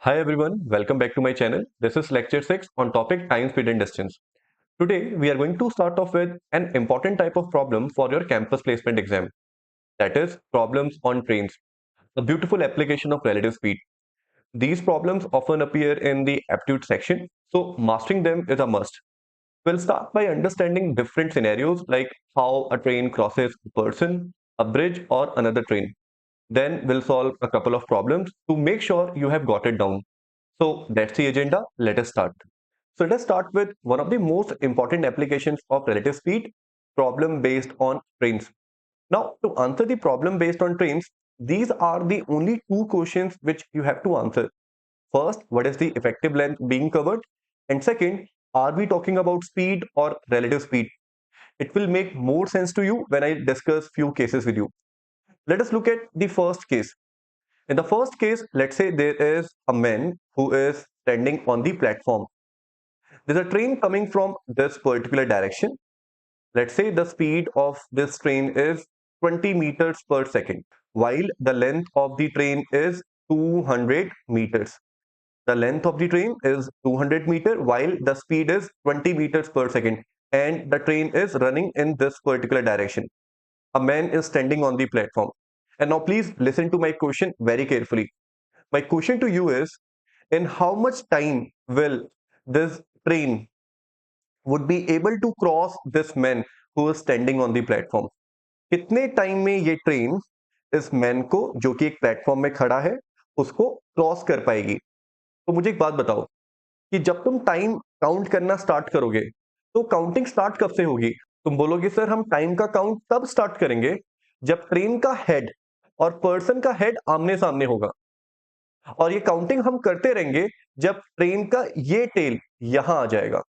Hi everyone, welcome back to my channel. This is lecture 6 on topic time, speed and distance. Today we are going to start off with an important type of problem for your campus placement exam. That is problems on trains, a beautiful application of relative speed. These problems often appear in the aptitude section, so mastering them is a must. We'll start by understanding different scenarios like how a train crosses a person, a bridge or another train. Then we'll solve a couple of problems to make sure you have got it down. So that's the agenda. Let us start. So let us start with one of the most important applications of relative speed, problem based on trains. Now, to answer the problem based on trains, these are the only two questions which you have to answer. First, what is the effective length being covered? And second, are we talking about speed or relative speed? It will make more sense to you when I discuss few cases with you. Let us look at the first case. In the first case, let's say there is a man who is standing on the platform. There's a train coming from this particular direction. Let's say the speed of this train is 20 meters per second, while the length of the train is 200 meters. The length of the train is 200 meter while the speed is 20 meters per second and the train is running in this particular direction. A man is standing on the platform. And now please listen to my question very carefully. My question to you is, in how much time will this train would be able to cross this man who is standing on the platform? कितने time में ये train इस man को जो कि एक platform में खड़ा है उसको क्रॉस कर पाएगी? तो मुझे एक बात बताओ कि जब तुम टाइम काउंट करना स्टार्ट करोगे तो काउंटिंग स्टार्ट कब से होगी? तुम बोलोगे सर हम टाइम का काउंट तब स्टार्ट करेंगे जब ट्रेन का हेड और पर्सन का हेड आमने सामने होगा, और ये काउंटिंग हम करते रहेंगे जब ट्रेन का ये टेल यहां आ जाएगा,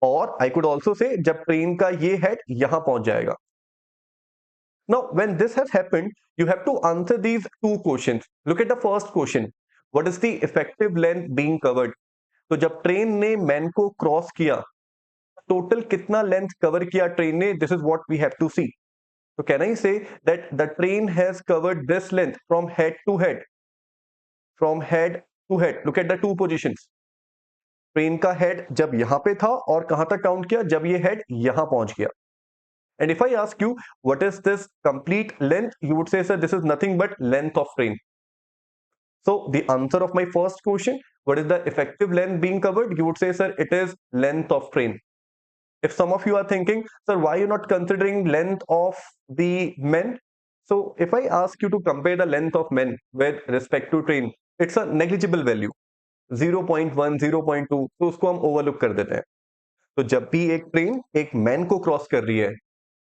और आई कुड ऑल्सो से जब ट्रेन का ये हेड यहां पहुंच जाएगा. Now when this has happened, you have to answer these two questions. Look at the first question. What is the effective length being covered? तो जब ट्रेन ने man को क्रॉस किया, टोटल कितना लेंथ कवर किया ट्रेन ने? This is what we have to see. So can I say that the train has covered this length from head to head? From head to head. Look at the two positions. Train का head जब यहां पे था और कहां तक count किया? जब ये हेड यहां पहुंच गया. And if I ask you what is this complete length, you would say, sir, this is nothing but length of train. So the answer of my first question, what is the effective length being covered? You would say, sir, it is length of train. If some of you are thinking, sir, why are you not considering length of the men? So if I ask you to compare the length of men with respect to train, it's a negligible value, 0.1, 0.2, तो उसको हम overlook कर देते हैं. तो जब भी एक ट्रेन एक मैन को क्रॉस कर रही है,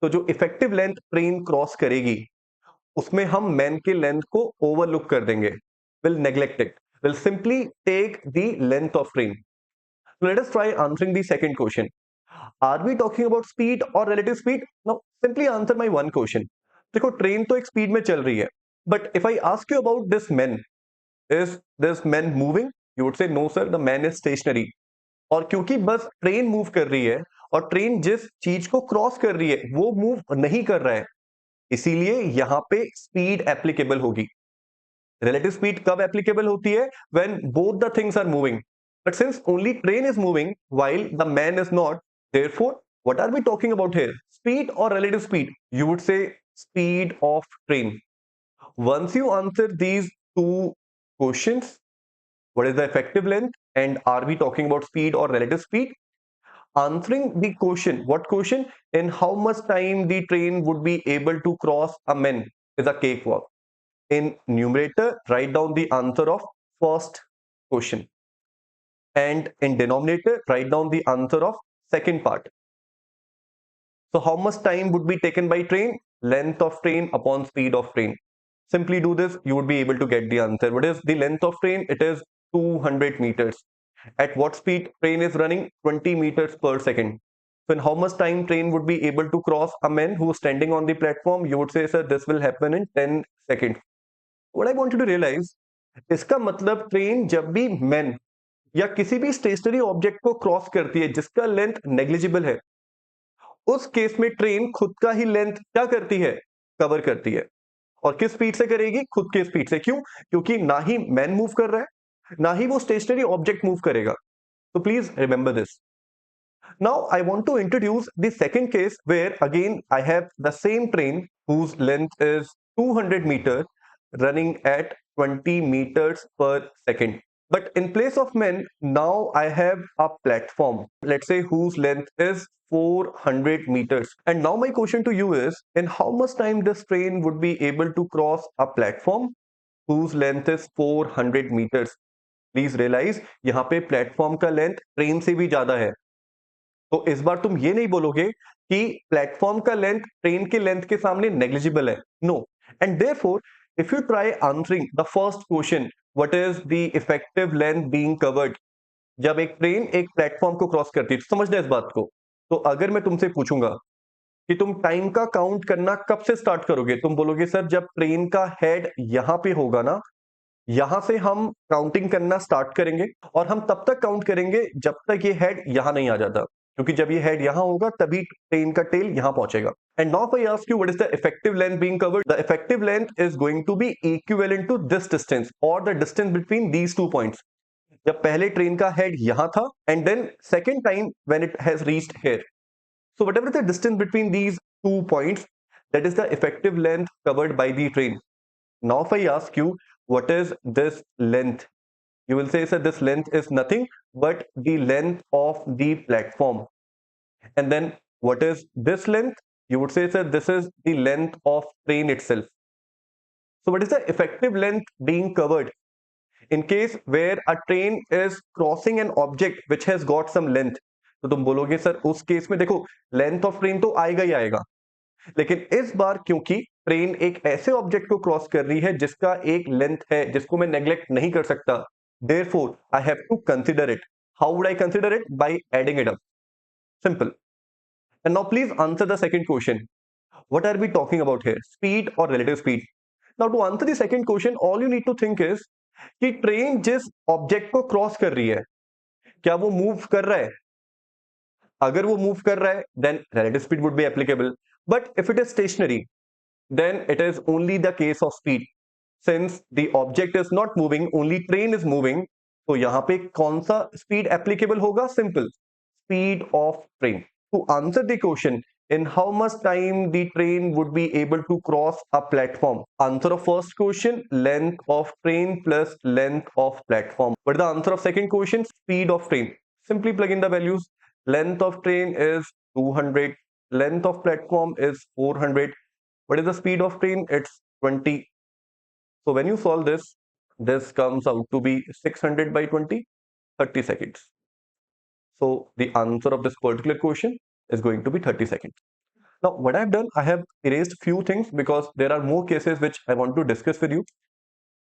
तो जो इफेक्टिव लेंथ ट्रेन क्रॉस करेगी उसमें हम मैन के लेंथ को ओवरलुक कर देंगे, will neglect it, will simply take the length of train. Let us try answering the second question. Are we talking about speed और relative speed? No, simply answer my one question. देखो train तो एक speed में चल रही है, but if I ask you about this man, is this man moving? You would say no sir, the man is stationary. और क्योंकि bus train move कर रही है और ट्रेन जिस चीज को क्रॉस कर रही है वो मूव नहीं कर रहा है, इसीलिए यहां पे स्पीड एप्लीकेबल होगी. रिलेटिव स्पीड कब एप्लीकेबल होती है? When both the things are moving. But since only train is moving while the man is not, therefore what are we talking about here? Speed और relative speed? You would say speed of train. Once you answer these two questions, what is the effective length and are we talking about speed or relative speed? Answering the question, what question? In how much time the train would be able to cross a man is a cakewalk. In numerator, write down the answer of first question, and in denominator, write down the answer of second part. So how much time would be taken by train? Length of train upon speed of train. Simply do this, you would be able to get the answer. What is the length of train? It is 200 meters. At what speed train is running? 20 meters per second. So in how much time train would be able to cross a man who is standing on the platform? You would say, sir, this will happen in 10 seconds. What I want you to realize, इसका मतलब train जब भी man या किसी भी stationery object को cross करती है जिसका लेंथ नेग्लिजिबल है, उस केस में ट्रेन खुद का ही लेंथ क्या करती है? कवर करती है. और किस स्पीड से करेगी? खुद के स्पीड से. क्यों? क्योंकि ना ही मैन मूव कर रहा है ना ही वो स्टेशनरी ऑब्जेक्ट मूव करेगा. तो please remember this. Now I want to introduce the second case where again I have the same train whose length is 200 meters running at 20 meters per second. But in place of men, now I have a platform, let's say whose length is 400 meters. And now my question to you is, in how much time this train would be able to cross a platform whose length is 400 meters? Please realize यहाँ पे platform का length train से भी ज्यादा है. तो इस बार तुम ये नहीं बोलोगे कि प्लेटफॉर्म का लेंथ ट्रेन के लेंथ के सामने नेग्लिजिबल है. No. And therefore if you try answering the first question, what is the effective length being covered, जब एक ट्रेन एक प्लेटफॉर्म को क्रॉस करती है, तो समझना इस बात को. तो अगर मैं तुमसे पूछूंगा कि तुम टाइम का काउंट करना कब से स्टार्ट करोगे, तुम बोलोगे सर जब ट्रेन का हेड यहां पे होगा ना, यहां से हम काउंटिंग करना स्टार्ट करेंगे. और हम तब तक काउंट करेंगे जब तक ये हेड यहां नहीं आ जाता, क्योंकि जब ये हेड यहां होगा तभी ट्रेन का टेल यहां पहुंचेगा. And now I ask you what is the effective length being covered. The effective length is going to be equivalent to this distance और the distance between these two points. जब पहले train का head यहां था and then second time when it has reached here. So whatever the distance between these 2 points, that is the effective length covered by the train. Now if I ask you what is this length, you will say sir this length is nothing but the length of the platform. And then what is this length? You would say sir this is the length of train itself. So what is the effective length being covered in case where a train is crossing an object which has got some length? तो तुम बोलोगे sir उस case में देखो length of train तो आएगा ही आएगा, लेकिन इस बार क्योंकि ट्रेन एक ऐसे ऑब्जेक्ट को क्रॉस कर रही है जिसका एक लेंथ है जिसको मैं नेग्लेक्ट नहीं कर सकता, therefore I have to consider it. How would I consider it? By adding it up. Simple. And now please answer the second question. What are we talking about here? Speed or relative speed? Now to answer the second question, all you need to think is कि train जिस object को cross कर रही है क्या वो move कर रहा है. अगर वो मूव कर रहा है then relative speed would be applicable. But if it is stationary, then it is only the case of speed. Since the object is not moving, only train is moving, तो यहाँ पे कौन सा speed applicable होगा? Simple, speed of train. To answer the question, in how much time the train would be able to cross a platform? Answer of first question, length of train plus length of platform. But the answer of second question, speed of train. Simply plug in the values. Length of train is 200. Length of platform is 400. What is the speed of train? It's 20. So when you solve this, this comes out to be 600 by 20, 30 seconds. So the answer of this particular question is going to be 30 seconds. Now what I've done, I have erased few things because there are more cases which I want to discuss with you.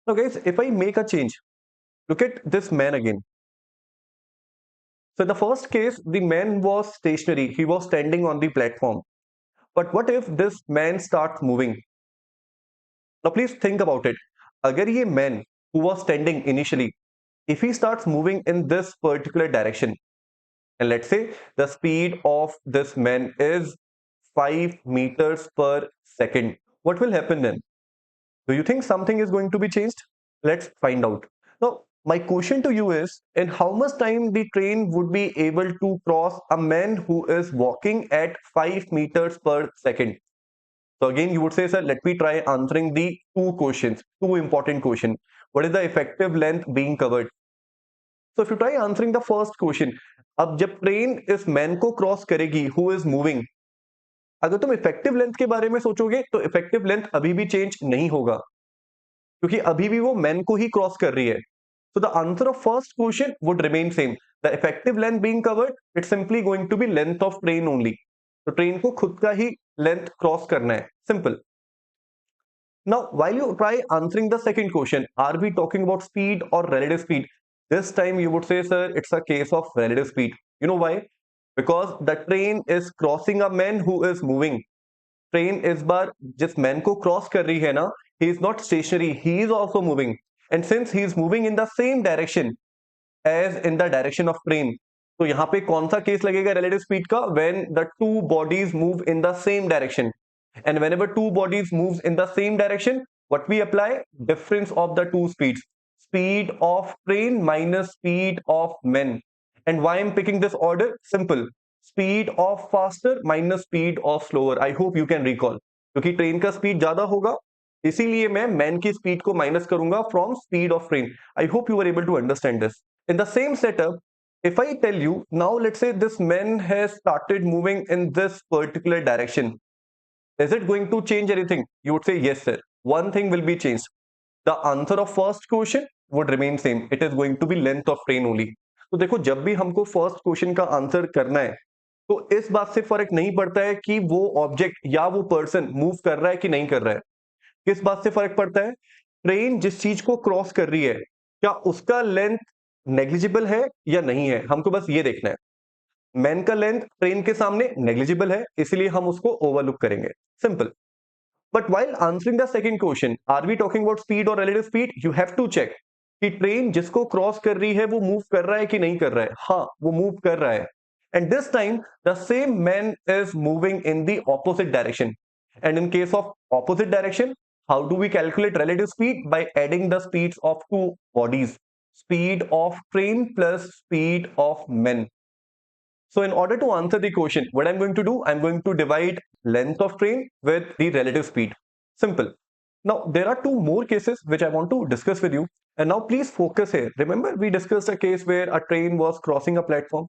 Now guys, if I make a change, look at this man again. So in the first case, the man was stationary. He was standing on the platform. But what if this man starts moving? Now please think about it. अगर ये man who was standing initially, if he starts moving in this particular direction, and let's say the speed of this man is 5 meters per second, what will happen then? Do you think something is going to be changed? Let's find out. Now, my question to you is, in how much time the train would be able to cross a man who is walking at 5 meters per second? So again, you would say, sir, let me try answering the two questions, two important questions. What is the effective length being covered? So if you try answering the first question, अब जब train इस man को cross करेगी who is moving, अगर तुम effective length के बारे में सोचोगे तो इफेक्टिव लेंथ अभी भी चेंज नहीं होगा क्योंकि अभी भी वो मैन को ही क्रॉस कर रही है. So the answer of first question would remain same. The effective length being covered, it's simply going to be length of train only. तो ट्रेन को खुद का ही लेंथ क्रॉस करना है. Simple. Now, while you try answering the second question, are we talking about speed or relative speed? This time you would say, sir, it's a case of relative speed. You know why? Because the train is crossing a man who is moving. Train इस बार जिस man को cross कर रही है ना, he is not stationary, he is also moving. And since he is moving in the same direction as in the direction of train, तो यहाँ पे कौन सा केस लगेगा relative speed का? When the two bodies move in the same direction. And whenever two bodies moves in the same direction, what we apply? Difference of the two speeds. speed of train minus speed of men. And why I'm picking this order? Simple. Speed of faster minus speed of slower. I hope you can recall. क्योंकि train का speed ज्यादा होगा, इसीलिए मैं man की speed को minus करूंगा from speed of train. I hope you are able to understand this. In the same setup, if I tell you now, let's say this man has started moving in this particular direction. Is it going to change anything? You would say yes, sir. One thing will be changed. The answer of first question would remain same. It is going to be length of train only. तो देखो, जब भी हमको first question का answer करना है तो इस बात से फर्क नहीं पड़ता है कि वो ऑब्जेक्ट या वो पर्सन मूव कर रहा है कि नहीं कर रहा है. किस बात से फर्क पड़ता है? ट्रेन जिस चीज को क्रॉस कर रही है, क्या उसका लेंथ नेग्लिजिबल है या नहीं है, हमको बस ये देखना है. मैन का लेंथ ट्रेन के सामने नेग्लिजिबल है, इसलिए हम उसको ओवरलुक करेंगे. Simple. But while answering the second question, are we talking about speed or relative speed? You have to check कि ट्रेन जिसको क्रॉस कर रही है वो मूव कर रहा है कि नहीं कर रहा है. हाँ, वो मूव कर रहा है. And this time the same man is moving in the opposite direction. And in case of opposite direction, how do we calculate relative speed? By adding the speeds of two bodies. Speed of train plus speed of men. So in order to answer the question, what I'm going to do, I'm going to divide length of train with the relative speed. Simple. Now there are two more cases which I want to discuss with you. And now please focus here. Remember we discussed a case where a train was crossing a platform.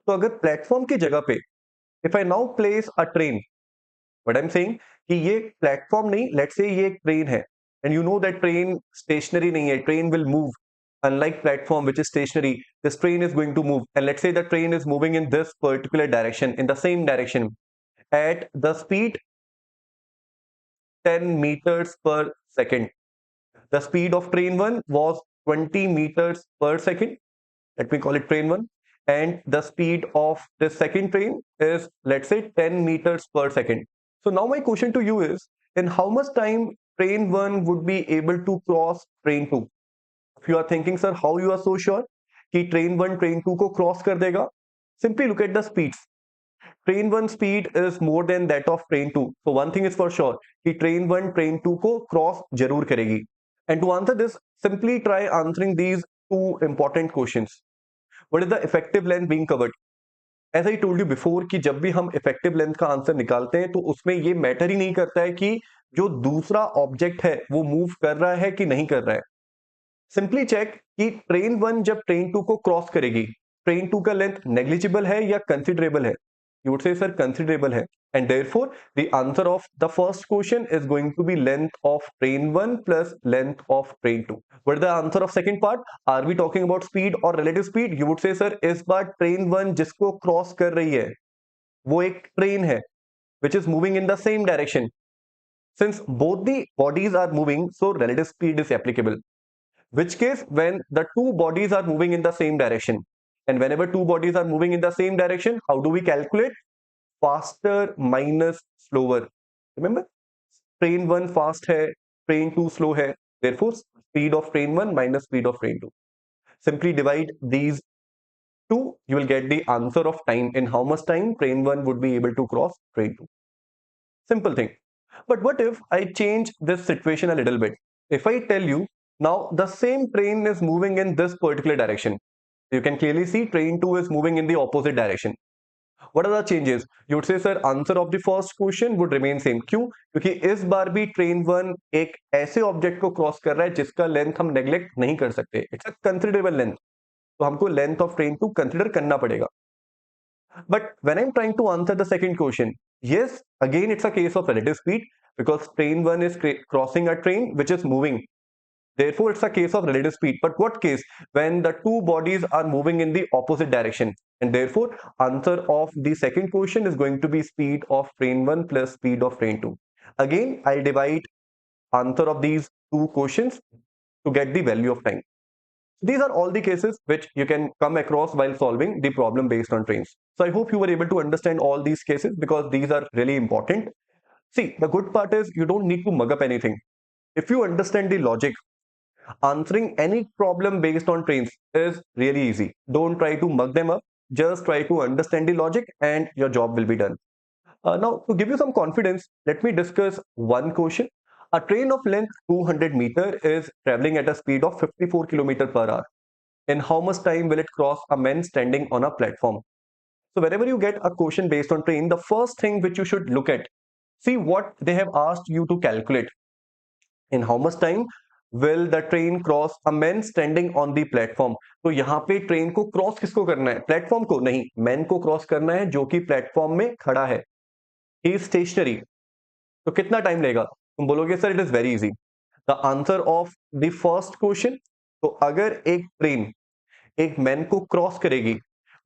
तो अगर platform की जगह पे if I now place a train, what I'm saying कि ये platform नहीं, let's say ये एक ट्रेन है, and you know that train stationary नहीं है, train will move. Unlike platform which is stationary, this train is going to move, and let's say the train is moving in this particular direction, in the same direction, at the speed 10 meters per second. The speed of train 1 was 20 meters per second. Let me call it train 1. And the speed of the second train is, let's say, 10 meters per second. So now my question to you is, in how much time train 1 would be able to cross train 2? If you are thinking, sir, how you are so sure कि train 1 train 2 को cross कर देगा? Simply look at the speeds. Train 1 speed is more than that of train 2. So one thing is for sure कि train 1 train 2 को cross जरूर करेगी. And to answer this, simply try answering these two important questions. What is the effective length being covered? As I told you before कि जब भी हम effective length का answer निकालते हैं तो उसमें ये मैटर ही नहीं करता है कि जो दूसरा ऑब्जेक्ट है वो मूव कर रहा है कि नहीं कर रहा है. सिंपली चेक कि ट्रेन 1 जब ट्रेन 2 को क्रॉस करेगी, ट्रेन 2 का लेंथ नेग्लिजिबल है या कंसिडरेबल है. You would say, sir, considerable है. And therefore, the answer of the first question is going to be length of train 1 plus length of train 2. What is the answer of second part? Are we talking about speed or relative speed? You would say, sir, इस बार train 1 जिसको cross कर रही है वो एक train है which is moving in the same direction. Since both the bodies are moving, so relative speed is applicable. Which case, when the two bodies are moving in the same direction, and whenever two bodies are moving in the same direction, how do we calculate? Faster minus slower. Remember, train 1 fast है, train 2 slow है. Therefore, speed of train 1 minus speed of train 2. Simply divide these two, you will get the answer of time. In how much time train 1 would be able to cross train 2. Simple thing. But what if I change this situation a little bit? If I tell you now the same train is moving in this particular direction, you can clearly see train 2 is moving in the opposite direction. What are the changes? You would say, sir, answer of the first question would remain same. क्यों? क्योंकि इस बार भी train 1 एक ऐसे object को cross कर रहा है जिसका लेंथ हम नेग्लेक्ट नहीं कर सकते. इट्स अ कंसिडरेबल लेंथ, तो हमको लेंथ ऑफ ट्रेन 2 कंसिडर करना पड़ेगा. But when I'm trying to answer the second question, yes, again it's a case of relative speed because train 1 is crossing a train which is moving. Therefore, it's a case of relative speed. But what case? When the two bodies are moving in the opposite direction. And therefore, answer of the second question is going to be speed of train 1 plus speed of train 2. Again, I'll divide answer of these two questions to get the value of time. These are all the cases which you can come across while solving the problem based on trains. So I hope you were able to understand all these cases because these are really important. See, the good part is you don't need to mug up anything. If you understand the logic, answering any problem based on trains is really easy. Don't try to mug them up. Just try to understand the logic and your job will be done. Now, to give you some confidence, let me discuss one question. A train of length 200 meter is traveling at a speed of 54 kilometer per hour. In how much time will it cross a man standing on a platform? So whenever you get a question based on train, the first thing which you should look at, see what they have asked you to calculate. In how much time will the train cross a man standing on the platform? तो यहाँ पे train को cross किसको करना है? Platform को नहीं, man को क्रॉस करना है जो कि प्लेटफॉर्म में खड़ा है. He is stationary. तो कितना टाइम लेगा? तुम बोलोगे sir it is very easy. The answer of the first question, तो अगर एक ट्रेन एक मैन को क्रॉस करेगी,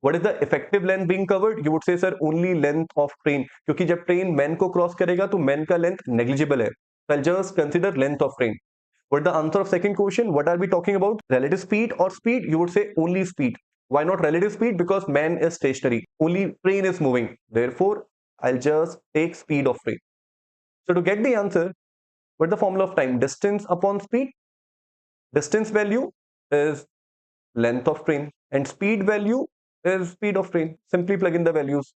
what is the effective length being covered? You would से sir only length of train, क्योंकि जब ट्रेन मैन को क्रॉस करेगा तो मैन का लेंथ नेग्लिजिबल है. Just consider length of train. What the answer of second question? What are we talking about? Relative speed or speed? You would say only speed. Why not relative speed? Because man is stationary. Only train is moving. Therefore, I'll just take speed of train. So to get the answer, what's the formula of time? Distance upon speed. Distance value is length of train and speed value is speed of train. Simply plug in the values.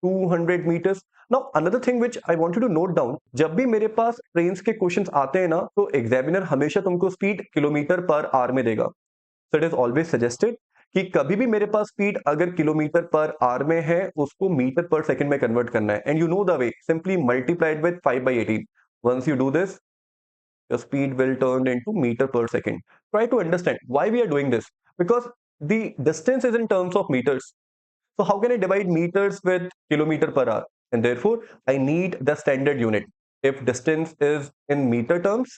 200 meters. Now another thing which I want you to note down, जब भी मेरे पास trains के questions आते हैं ना, तो examiner हमेशा तुमको स्पीड किलोमीटर पर आवर में देगा. So it is always suggested कि कभी भी मेरे पास स्पीड अगर किलोमीटर पर आवर में है, उसको मीटर पर सेकंड में कन्वर्ट करना है. And you know the way, simply multiplied with 5/18. Once you do this, your speed will turn into meter per second. Try to understand why we are doing this, because the distance is in terms of meters. So how can I divide meters with kilometer per hour? And therefore, I need the standard unit. If distance is in meter terms,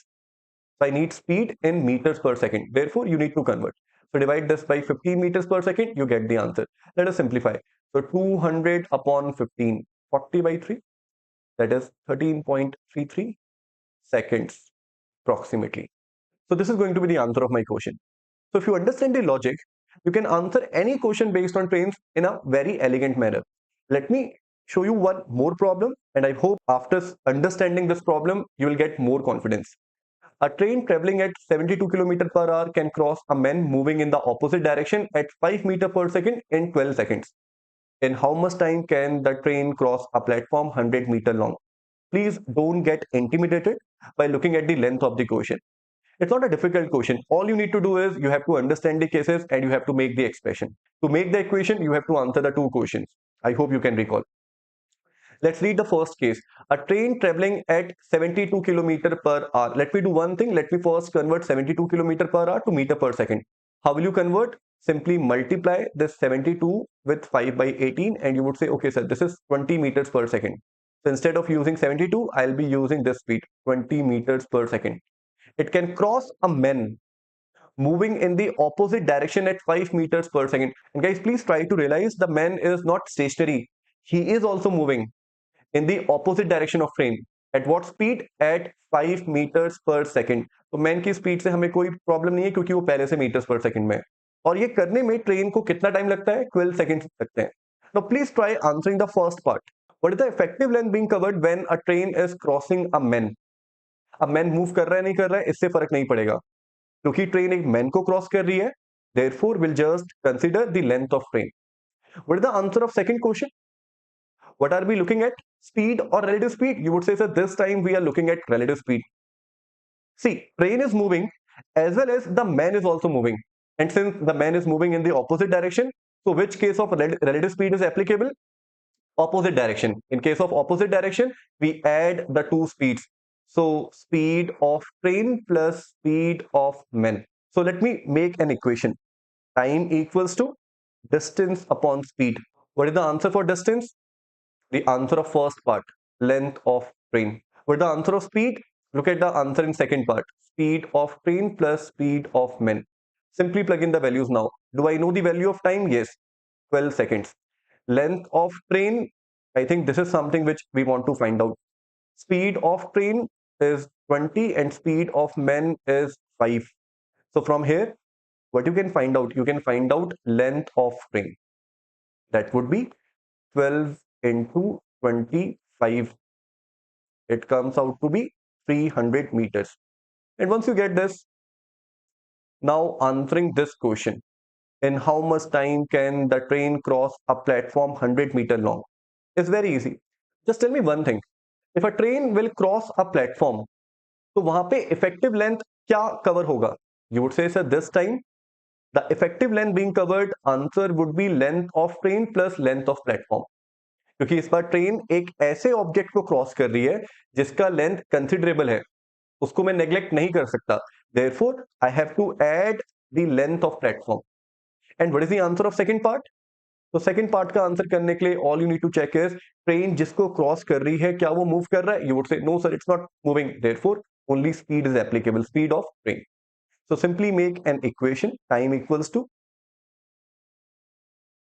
so I need speed in meters per second. Therefore, you need to convert. So divide this by 15 meters per second, you get the answer. Let us simplify. So 200 upon 15, 40 by 3, that is 13.33 seconds approximately. So this is going to be the answer of my question. So if you understand the logic, you can answer any question based on trains in a very elegant manner. Let me show you one more problem, and I hope after understanding this problem, you will get more confidence. A train traveling at 72 km per hour can cross a man moving in the opposite direction at 5 meter per second in 12 seconds. In how much time can the train cross a platform 100 meter long? Please don't get intimidated by looking at the length of the question. It's not a difficult question. All you need to do is you have to understand the cases and you have to make the expression. To make the equation, you have to answer the two questions. I hope you can recall. Let's read the first case. A train traveling at 72 km per hour. Let me do one thing. Let me first convert 72 km per hour to meter per second. How will you convert? Simply multiply this 72 with 5/18 and you would say, okay sir, this is 20 meters per second. So instead of using 72, I'll be using this speed, 20 meters per second. It can cross a man moving in the opposite direction at 5 meters per second. And guys, please try to realize the man is not stationary. He is also moving in the opposite direction of train. At what speed? At 5 meters per second. तो man की speed से हमें कोई problem नहीं है क्योंकि वो पहले से मीटर्स पर सेकंड में है. और ये करने में ट्रेन को कितना टाइम लगता है? 12 सेकंड्स लगते हैं. Now please try answering the first part. What is the effective length being covered when a train is crossing a man? अब मैन मूव कर रहा है नहीं कर रहा है इससे फर्क नहीं पड़ेगा क्योंकि ट्रेन एक मैन को क्रॉस कर रही है. Therefore, we'll just consider the length of train. What is the answer of second question? What are we looking at? Speed or relative speed? You would say, sir, this time we are looking at relative speed. See, train is moving as well as the man is also moving. And since the man is moving in the opposite direction, so which case of relative speed is applicable? Opposite direction. In case of opposite direction, we add the two speeds. So speed of train plus speed of man. So let me make an equation. Time equals to distance upon speed. What is the answer for distance? The answer of first part, length of train. What is the answer of speed? Look at the answer in second part, speed of train plus speed of men. Simply plug in the values now. Do I know the value of time? Yes, 12 seconds. Length of train, I think this is something which we want to find out. Speed of train is 20 and speed of men is 5. So from here, what you can find out? You can find out length of train. That would be 12 into 25. It comes out to be 300 meters. And once you get this, now answering this question, in how much time can the train cross a platform 100 meter long? It's very easy. Just tell me one thing. If a train will cross a platform तो वहां पे effective length क्या cover होगा? You would से sir this time the effective length being covered answer would be length of train plus length of platform, क्योंकि इस बार train एक ऐसे ऑब्जेक्ट को क्रॉस कर रही है जिसका लेंथ कंसिडरेबल है, उसको मैं नेग्लेक्ट नहीं कर सकता, therefore I have to add the length of platform. And what is the answer of second part? तो सेकंड पार्ट का आंसर करने के लिए all you need to check is train जिसको क्रॉस कर रही है क्या वो मूव कर रहा है? You would say no sir, it's not moving, therefore only speed is applicable, speed of train. So simply make an equation, time equals to,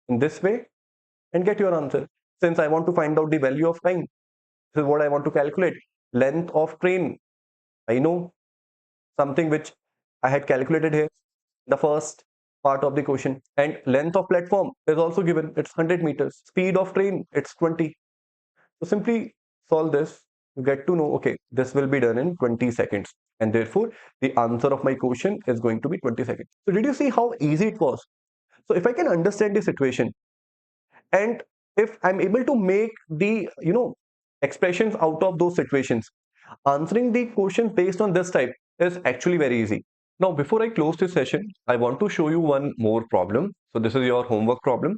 in this way, and get your answer. Since I want to find out the value of time, this is what I want to calculate. Length of train, I know something which I had calculated here, the first part of the question. And length of platform is also given, it's 100 meters. Speed of train, it's 20. So simply solve this, you get to know, okay, this will be done in 20 seconds. And therefore, the answer of my question is going to be 20 seconds. So did you see how easy it was? So if I can understand the situation, and if I'm able to make the expressions out of those situations, answering the questions based on this type is actually very easy. Now before I close this session, I want to show you one more problem. So this is your homework problem.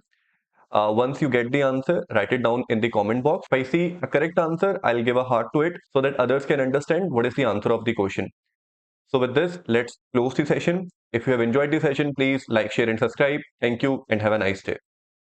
Once you get the answer, write it down in the comment box. If I see a correct answer, I'll give a heart to it so that others can understand what is the answer of the question. So with this, let's close the session. If you have enjoyed the session, please like, share and subscribe. Thank you and have a nice day.